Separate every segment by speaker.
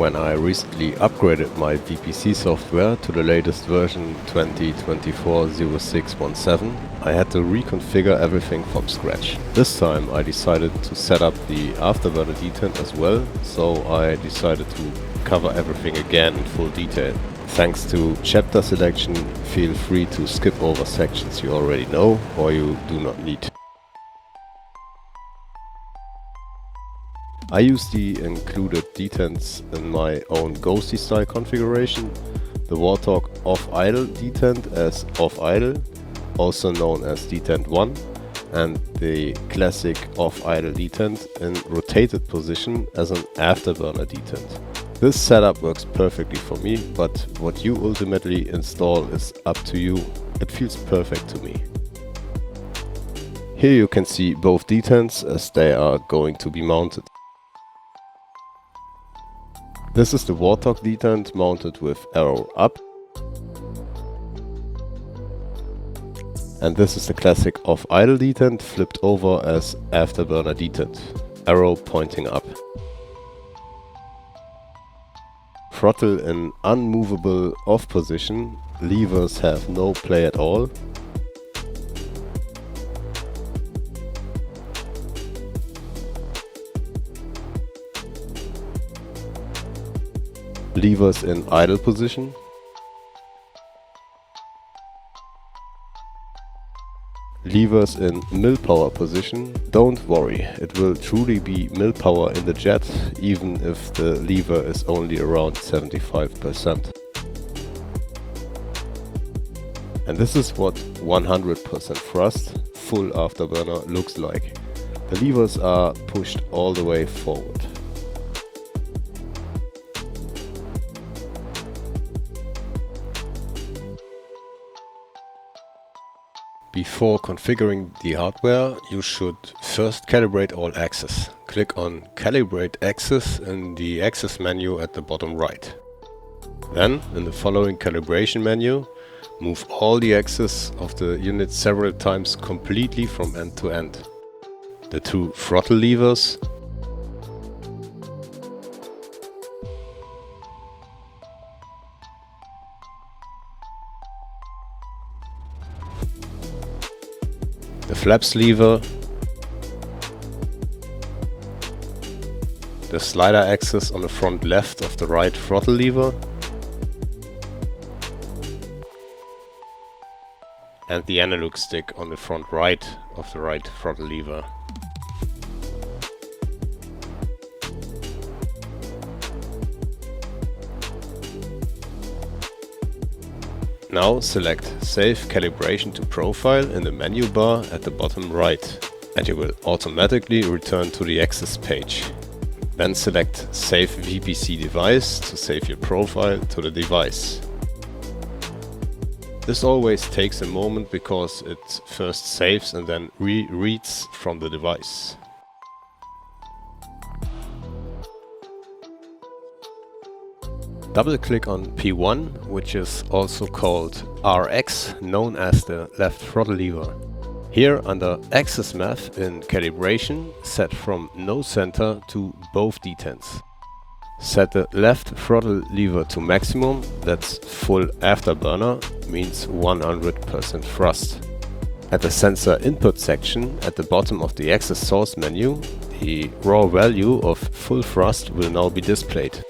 Speaker 1: When I recently upgraded my VPC software to the latest version 20240617, I had to reconfigure everything from scratch. This time I decided to set up the Afterburner Detent as well, so I decided to cover everything again in full detail. Thanks to chapter selection, feel free to skip over sections you already know or you do not need. I use the included detents in my own ghosty style configuration, the Warthog off-idle-detent as off-idle, also known as detent 1, and the classic off-idle-detent in rotated position as an afterburner detent. This setup works perfectly for me, but what you ultimately install is up to you. It feels perfect to me. Here you can see both detents as they are going to be mounted. This is the Warthog detent mounted with arrow up. And this is the classic off-idle detent flipped over as Afterburner Detent, arrow pointing up. Throttle in unmovable off position, levers have no play at all. Levers in idle position. Levers in mill power position. Don't worry, it will truly be mill power in the jet, even if the lever is only around 75%. And this is what 100% thrust, full afterburner looks like. The levers are pushed all the way forward. Before configuring the hardware, you should first calibrate all axes. Click on Calibrate Axis in the Axis menu at the bottom right. Then, in the following calibration menu, move all the axes of the unit several times completely from end to end. The two throttle levers, the flaps lever, the slider axis on the front left of the right throttle lever, and the analog stick on the front right of the right throttle lever. Now select Save Calibration to Profile in the menu bar at the bottom right, and you will automatically return to the Axis page. Then select Save VPC Device to save your profile to the device. This always takes a moment because it first saves and then reads from the device. Double-click on P1, which is also called RX, known as the left throttle lever. Here under Axis Math in Calibration, set from no center to both detents. Set the left throttle lever to maximum, that's full afterburner, means 100% thrust. At the sensor input section at the bottom of the Axis source menu, the raw value of full thrust will now be displayed.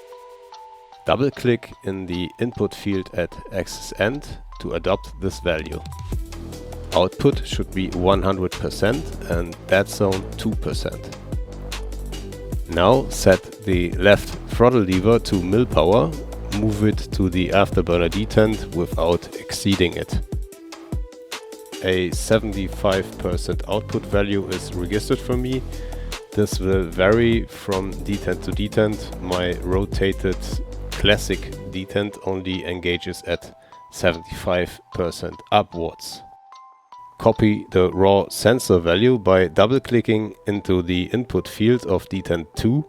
Speaker 1: Double-click in the input field at axis end to adopt this value. Output should be 100% and dead zone 2%. Now set the left throttle lever to mill power, move it to the Afterburner Detent without exceeding it. A 75% output value is registered for me. This will vary from detent to detent. My rotated classic detent only engages at 75% upwards. copy the raw sensor value by double-clicking into the input field of Detent 2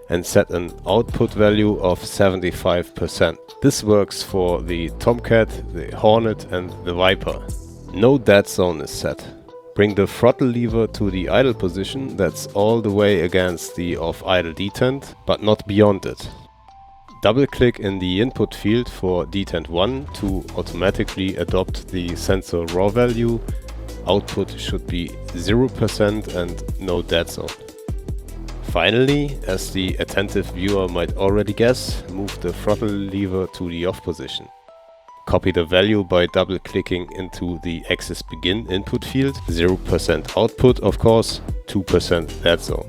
Speaker 1: and set an output value of 75%. This works for the Tomcat, the Hornet and the Viper. No dead zone is set. Bring the throttle lever to the idle position, that's all the way against the of Idle-Detent, but not beyond it. Double-click in the input field for Detent 1 to automatically adopt the sensor raw value. Output should be 0% and no dead zone. Finally, as the attentive viewer might already guess, move the throttle lever to the off position. Copy the value by double-clicking into the axis begin input field, 0% output of course, 2% dead zone.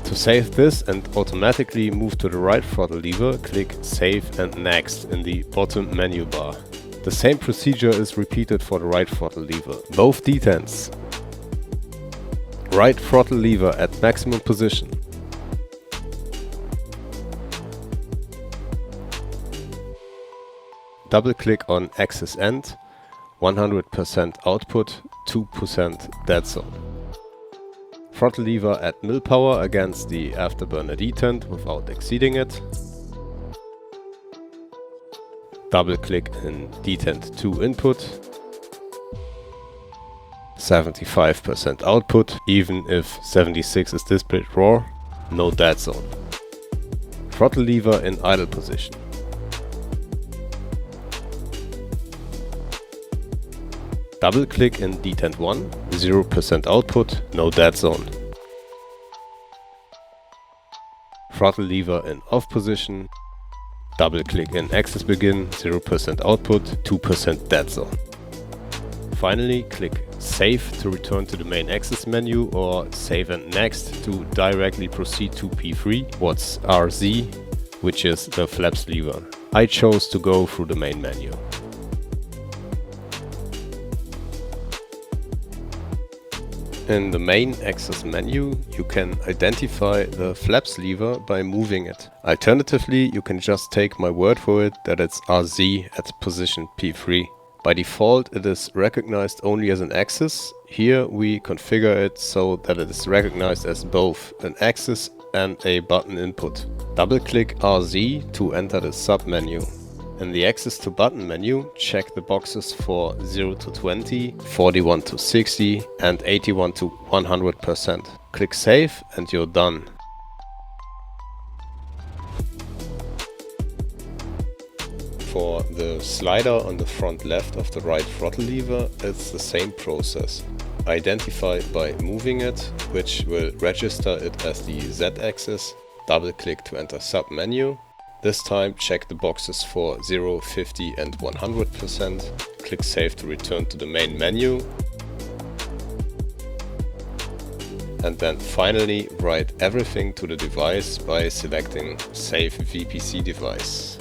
Speaker 1: To save this and automatically move to the right throttle lever, click Save and Next in the bottom menu bar. The same procedure is repeated for the right throttle lever. Both detents. Right throttle lever at maximum position. Double-click on axis end, 100% output, 2% dead zone. Throttle lever at mill power against the Afterburner Detent without exceeding it. Double-click in Detent 2 input. 75% output, even if 76 is displayed raw, no dead zone. Throttle lever in idle position. Double-click in Detent 1, 0% output, no dead zone. Throttle lever in off position. Double-click in axis begin, 0% output, 2% dead zone. Finally, click Save to return to the main axis menu or Save and Next to directly proceed to P3, what's RZ, which is the flaps lever. I chose to go through the main menu. In the main axis menu, you can identify the flaps lever by moving it. Alternatively, you can just take my word for it that it's RZ at position P3. By default, it is recognized only as an axis. Here we configure it so that it is recognized as both an axis and a button input. Double-click RZ to enter the sub-menu. In the Access to Button menu, check the boxes for 0 to 20, 41 to 60 and 81 to 100%. Click Save and you're done. For the slider on the front left of the right throttle lever, it's the same process. Identify by moving it, which will register it as the Z-axis. Double-click to enter sub-menu. This time check the boxes for 0, 50 and 100%. Click Save to return to the main menu. And then finally write everything to the device by selecting Save VPC Device.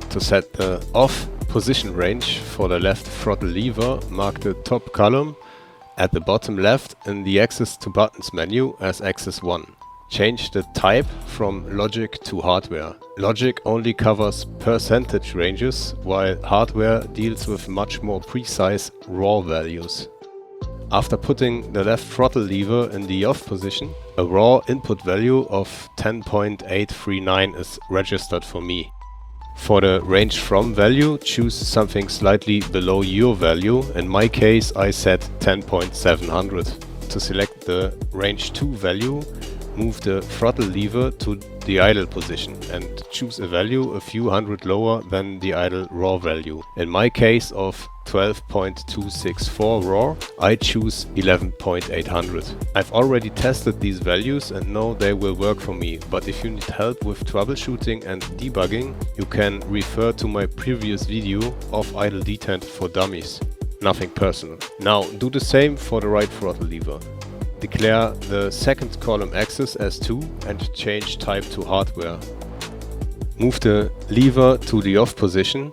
Speaker 1: To set the off position range for the left throttle lever, mark the top column at the bottom left in the Access to Buttons menu as Axis 1. Change the type from logic to hardware. Logic only covers percentage ranges, while hardware deals with much more precise raw values. After putting the left throttle lever in the off position, a raw input value of 10.839 is registered for me. For the range from value, choose something slightly below your value. In my case, I set 10.700. To select the range to value, move the throttle lever to the idle position and choose a value a few hundred lower than the idle raw value. In my case of 12.264 raw, I choose 11.800. I've already tested these values and know they will work for me, but if you need help with troubleshooting and debugging, you can refer to my previous video of Idle-Detent for Dummies. Nothing personal. Now do the same for the right throttle lever. Declare the second column axis as 2 and change type to hardware. Move the lever to the off position.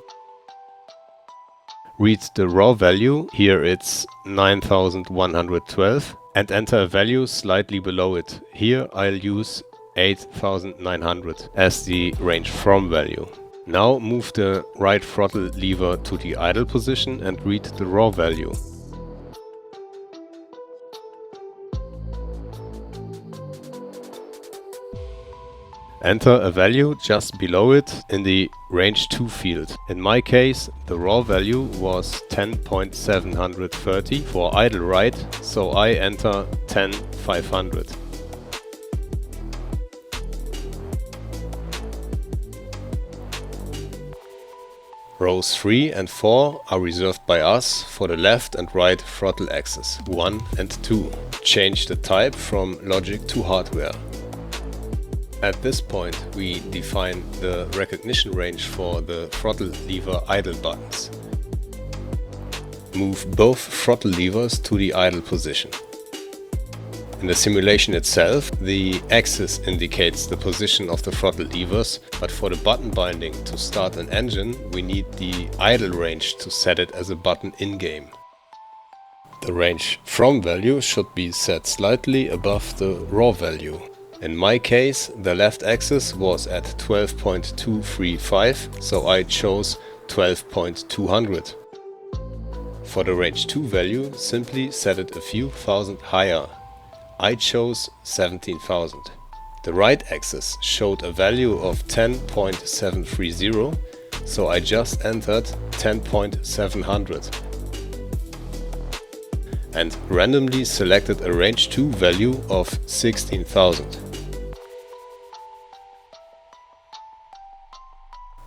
Speaker 1: Read the raw value, here it's 9112, and enter a value slightly below it. Here I'll use 8900 as the range from value. Now move the right throttle lever to the idle position and read the raw value. Enter a value just below it in the range 2 field. In my case, the raw value was 10.730 for idle right, so I enter 10.500. Rows 3 and 4 are reserved by us for the left and right throttle axis 1 and 2. Change the type from logic to hardware. At this point we define the recognition range for the throttle lever idle buttons. Move both throttle levers to the idle position. In the simulation itself, the axis indicates the position of the throttle levers, but for the button binding to start an engine, we need the idle range to set it as a button in-game. The range from value should be set slightly above the raw value. In my case, the left axis was at 12.235, so I chose 12.200. For the range 2 value, simply set it a few thousand higher. I chose 17,000. The right axis showed a value of 10.730, so I just entered 10.700. And randomly selected a range 2 value of 16,000.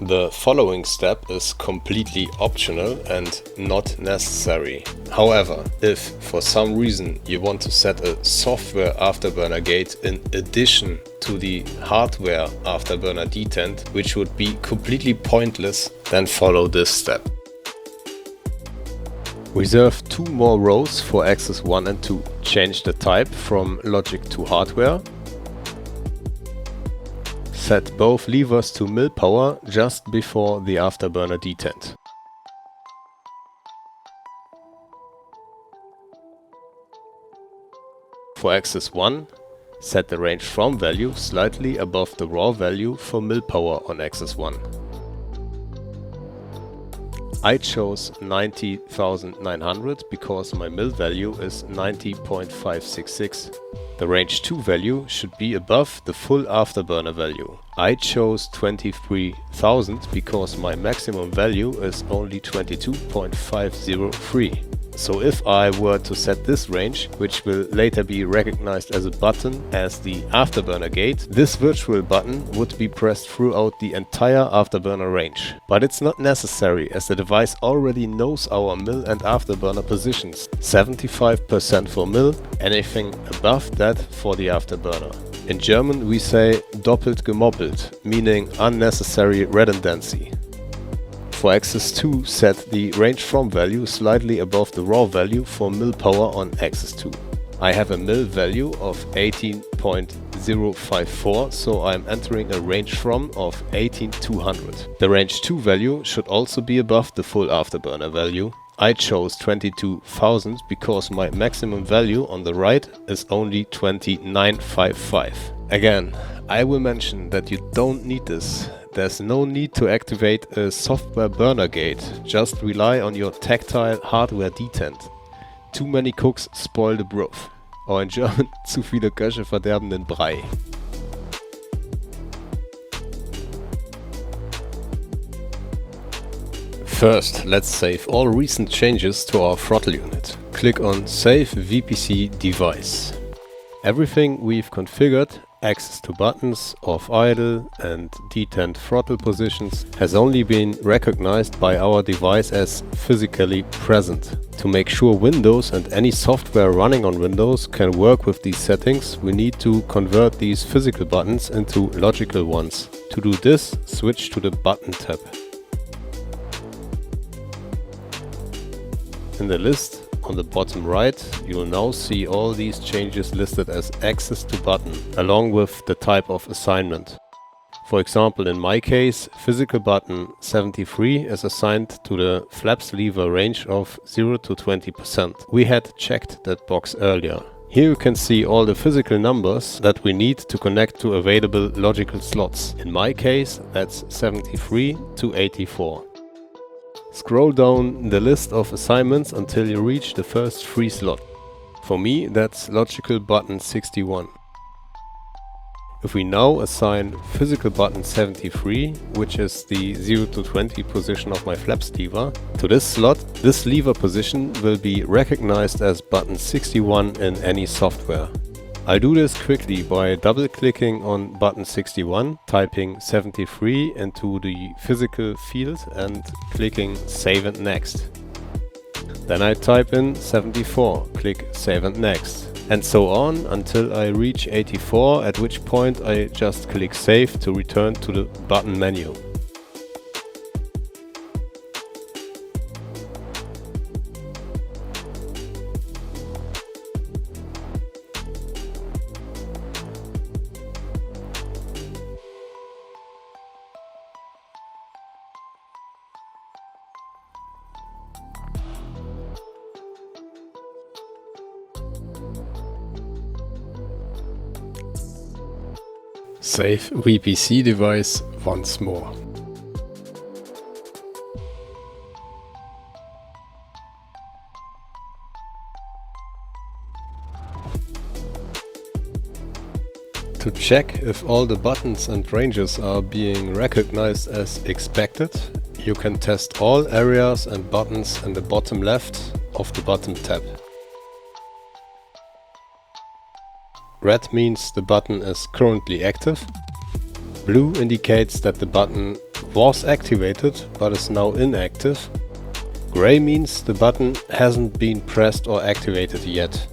Speaker 1: The following step is completely optional and not necessary. However, if for some reason you want to set a software Afterburner gate in addition to the hardware Afterburner Detent, which would be completely pointless, then follow this step. Reserve 2 more rows for axis 1 and 2. Change the type from logic to hardware. Set both levers to mill power just before the Afterburner Detent. For axis 1, set the range from value slightly above the raw value for mill power on axis 1. I chose 90,900 because my mill value is 90.566. The range 2 value should be above the full Afterburner value. I chose 23,000 because my maximum value is only 22.503. So if I were to set this range, which will later be recognized as a button as the Afterburner gate, this virtual button would be pressed throughout the entire Afterburner range. But it's not necessary, as the device already knows our mill and Afterburner positions. 75% for mill, anything above that for the Afterburner. In German we say doppelt gemoppelt, meaning unnecessary redundancy. For axis 2, set the range from value slightly above the raw value for mill power on axis 2. I have a mill value of 18.054, so I'm entering a range from of 18,200. The range 2 value should also be above the full Afterburner value. I chose 22,000 because my maximum value on the right is only 2955. Again, I will mention that you don't need this. There's no need to activate a software burner gate, just rely on your tactile hardware detent. Too many cooks spoil the broth. Or in German, zu viele Köche verderben den Brei. First, let's save all recent changes to our throttle unit. Click on Save VPC Device. Everything we've configured, access to buttons, off idle and detent throttle positions, has only been recognized by our device as physically present. To make sure Windows and any software running on Windows can work with these settings, we need to convert these physical buttons into logical ones. To do this, switch to the Button tab. In the list on the bottom right, you will now see all these changes listed as access to button, along with the type of assignment. For example, in my case, physical button 73 is assigned to the flaps lever range of 0 to 20%. We had checked that box earlier. Here you can see all the physical numbers that we need to connect to available logical slots. In my case, that's 73 to 84. Scroll down the list of assignments until you reach the first free slot. For me, that's logical button 61. If we now assign physical button 73, which is the 0 to 20 position of my flaps lever, to this slot, this lever position will be recognized as button 61 in any software. I'll do this quickly by double-clicking on button 61, typing 73 into the physical field and clicking Save and Next. Then I type in 74, click Save and Next. And so on until I reach 84, at which point I just click Save to return to the button menu.
Speaker 2: Save VPC device once more. To check if all the buttons and ranges are being recognized as expected, you can test all areas and buttons in the bottom left of the bottom tab. Red means the button is currently active. Blue indicates that the button was activated but is now inactive. Gray means the button hasn't been pressed or activated yet.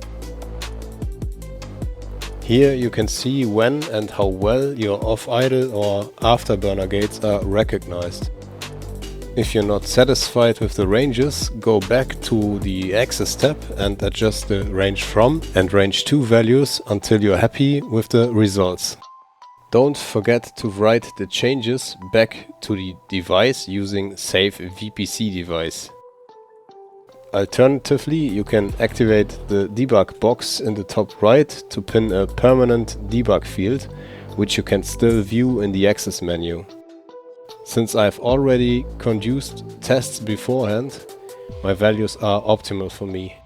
Speaker 2: Here you can see when and how well your off-idle or afterburner gates are recognized. If you're not satisfied with the ranges, go back to the Access tab and adjust the range from and range to values until you're happy with the results. Don't forget to write the changes back to the device using Save VPC device. Alternatively, you can activate the debug box in the top right to pin a permanent debug field, which you can still view in the Access menu. Since I've already conducted tests beforehand, my values are optimal for me.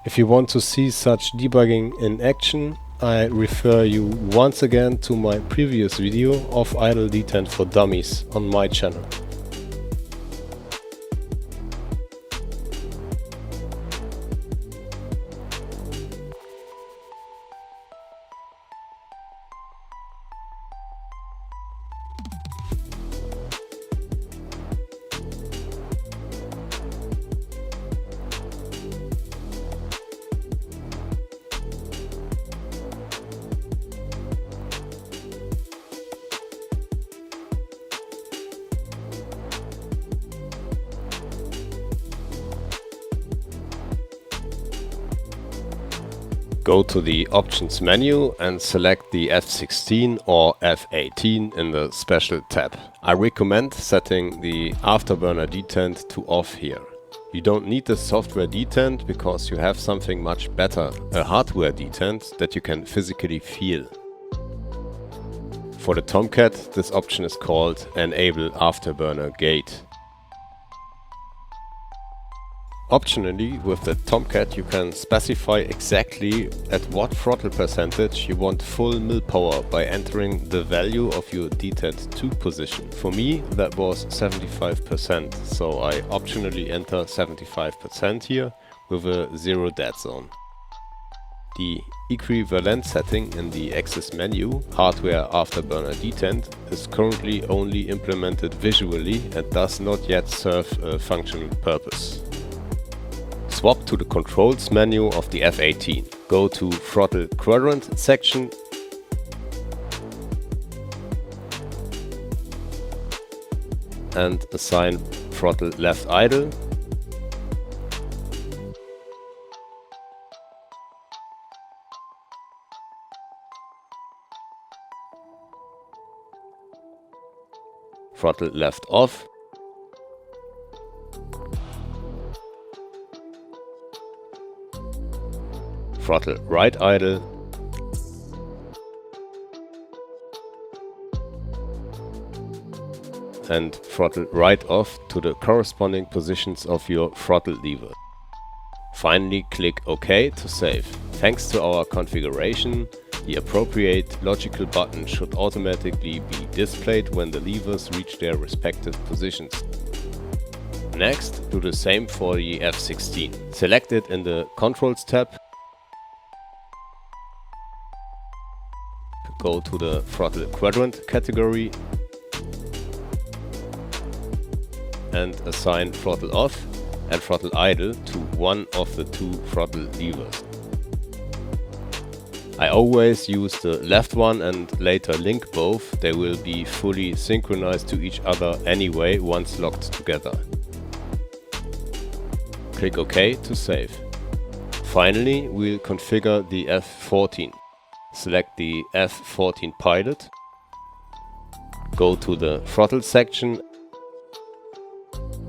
Speaker 2: If you want to see such debugging in action, I refer you once again to my previous video of Idle-Detent for Dummies on my channel.
Speaker 1: Go to the Options menu and select the F16 or F18 in the Special tab. I recommend setting the Afterburner Detent to off here. You don't need the software detent because you have something much better, a hardware detent that you can physically feel. For the Tomcat, this option is called Enable Afterburner Gate. Optionally, with the Tomcat you can specify exactly at what throttle percentage you want full mill power by entering the value of your detent 2 position. For me that was 75%, so I optionally enter 75% here with a 0 dead zone. The equivalent setting in the Access menu, Hardware Afterburner Detent, is currently only implemented visually and does not yet serve a functional purpose. Swap to the Controls menu of the F18. Go to Throttle Quadrant section and assign Throttle Left Idle. Throttle Left Off.
Speaker 2: throttle right idle, and throttle right off to the corresponding positions of your throttle lever. Finally, click OK to save. Thanks to our configuration, the appropriate logical button should automatically be displayed when the levers reach their respective positions. Next, do the same for the F16. Select it in the Controls tab, go to the throttle quadrant category and assign throttle off and throttle idle to one of the two throttle levers. I always use the left one and later link both. They will be fully synchronized to each other anyway once locked together. Click OK to save. Finally, we'll configure the F14. Select the F14 pilot, go to the throttle section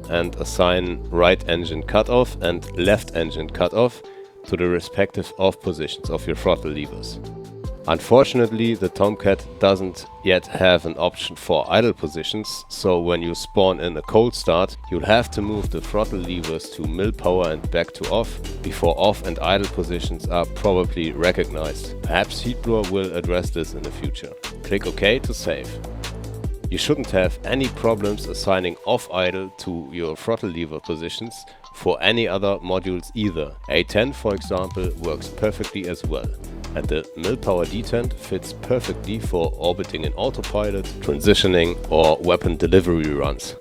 Speaker 2: and assign right engine cutoff and left engine cutoff to the respective off positions of your throttle levers. Unfortunately, the Tomcat doesn't yet have an option for idle positions, so when you spawn in a cold start, you'll have to move the throttle levers to mill power and back to off before off and idle positions are probably recognized. Perhaps Heatblower will address this in the future. Click OK to save. You shouldn't have any problems assigning off idle to your throttle lever positions for any other modules either. A10, for example, works perfectly as well. And the mill power detent fits perfectly for orbiting in autopilot, transitioning or weapon delivery runs.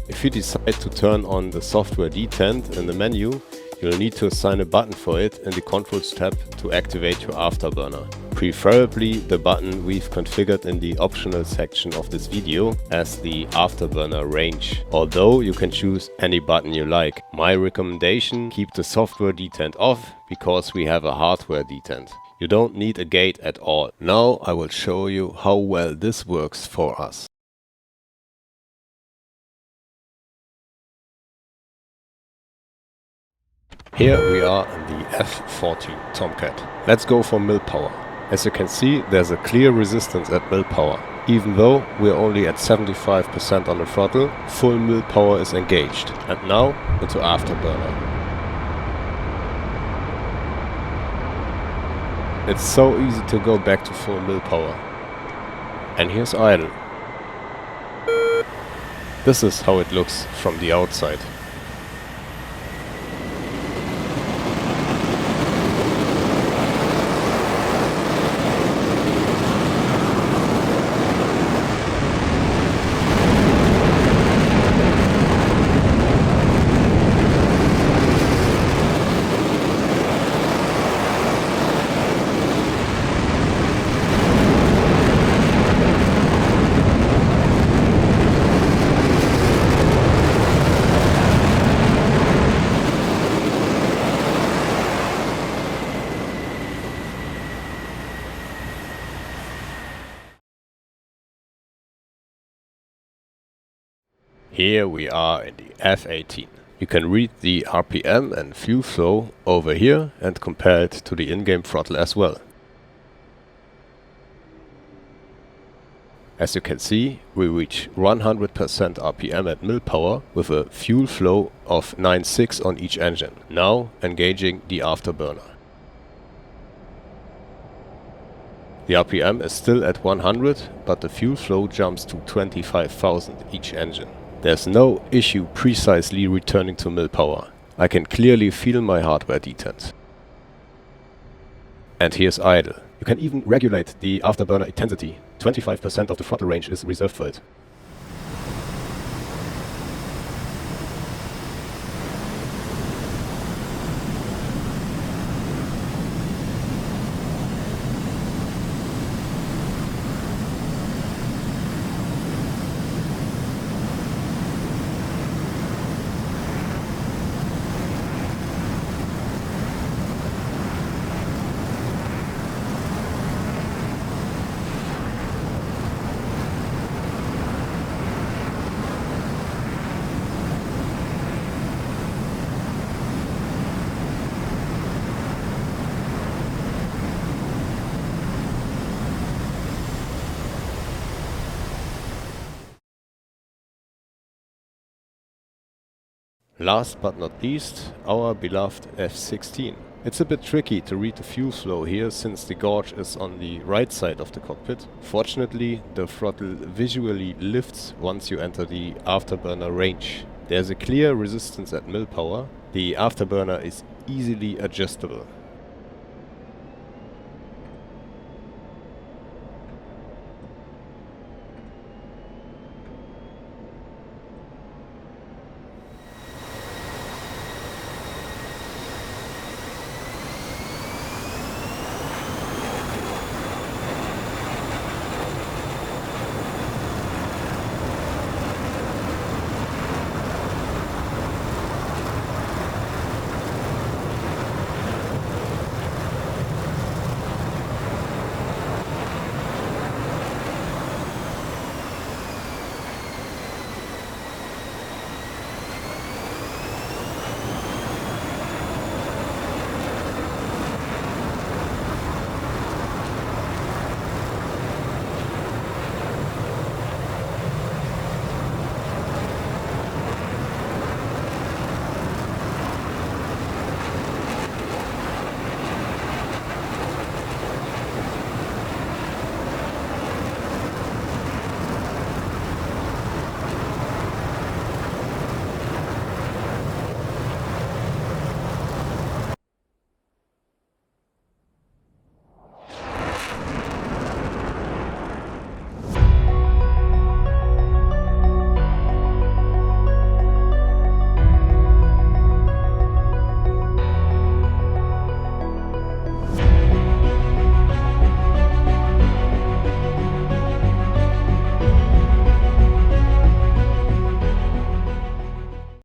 Speaker 2: If you decide to turn on the software detent in the menu, you'll need to assign a button for it in the Controls tab to activate your Afterburner. Preferably the button we've configured in the optional section of this video as the Afterburner Range. Although you can choose any button you like. My recommendation: keep the software detent off because we have a hardware detent. You don't need a gate at all. Now I will show you how well this works for us. Here we are in the F14 Tomcat. Let's go for mill power. As you can see, there's a clear resistance at mill power. Even though we're only at 75% on the throttle, full mill power is engaged. And now into Afterburner. It's so easy to go back to full mill power. And here's idle. This is how it looks from the outside. Here we are in the F18. You can read the RPM and fuel flow over here and compare it to the in-game throttle as well. As you can see, we reach 100% RPM at mill power with a fuel flow of 9.6 on each engine. Now engaging the Afterburner. The RPM is still at 100, but the fuel flow jumps to 25,000 each engine. There's no issue precisely returning to mill power. I can clearly feel my hardware detent. And here's idle. You can even regulate the Afterburner intensity. 25% of the throttle range is reserved for it.
Speaker 1: Last but not least, our beloved F16. It's a bit tricky to read the fuel flow here since the gauge is on the right side of the cockpit. Fortunately, the throttle visually lifts once you enter the Afterburner range. There's a clear resistance at mill power. The Afterburner is easily adjustable.